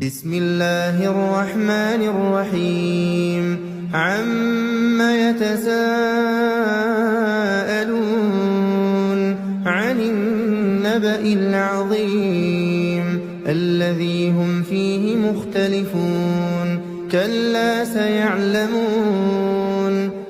بسم الله الرحمن الرحيم عم يتساءلون عن النبأ العظيم الذي هم فيه مختلفون كلا سيعلمون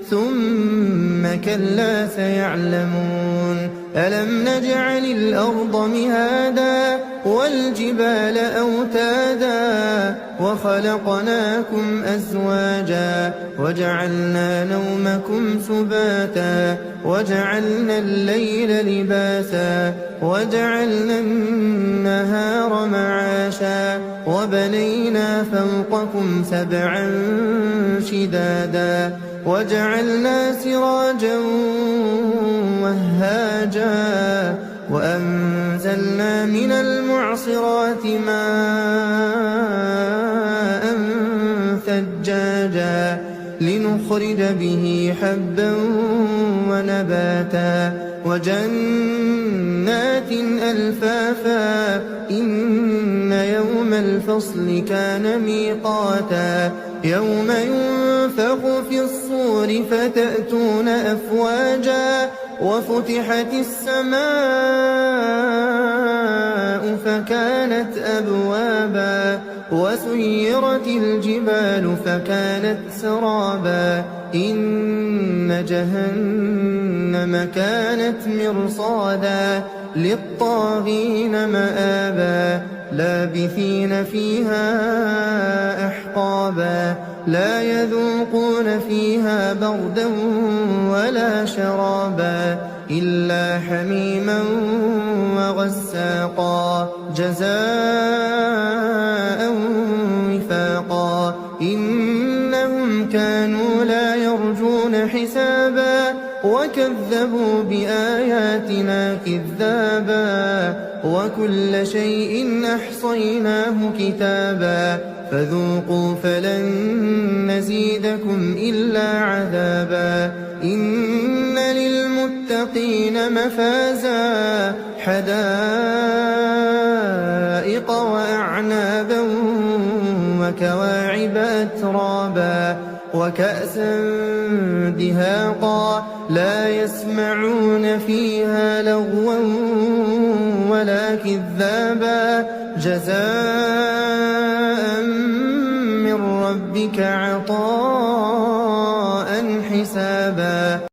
ثم كلا سيعلمون ألم نجعل الأرض مهادا والجبال أوتادا وخلقناكم أزواجا وجعلنا نومكم سباتا وجعلنا الليل لباسا وجعلنا النهار معاشا وبنينا فوقكم سبعا شدادا وجعلنا سراجا وهاجا وأنزلنا من المعصرات ماء ثجاجا لنخرج به حبا ونباتا وجنات ألفافا إن يوم الفصل كان ميقاتا يوم ينفخ في الصور فتأتون أفواجا وفتحت السماء فكانت أبوابا وسيرت الجبال فكانت سرابا إن جهنم كانت مرصادا للطاغين مآبا لابثين فيها أحقابا لا يذوقون فيها بردا ولا شرابا إلا حميما وغساقا جزاء وفاقا إنهم كانوا لا يرجون حسابا وكذبوا بآياتنا كذابا وكل شيء أحصيناه كتابا فذوقوا فلن نزيدكم إلا عذابا إن للمتقين مفازا حدائق وأعنابا وكواعب أترابا وكأسا دهاقا لا يسمعون فيها لغوا ولا كذابا جزاء من ربك عطاء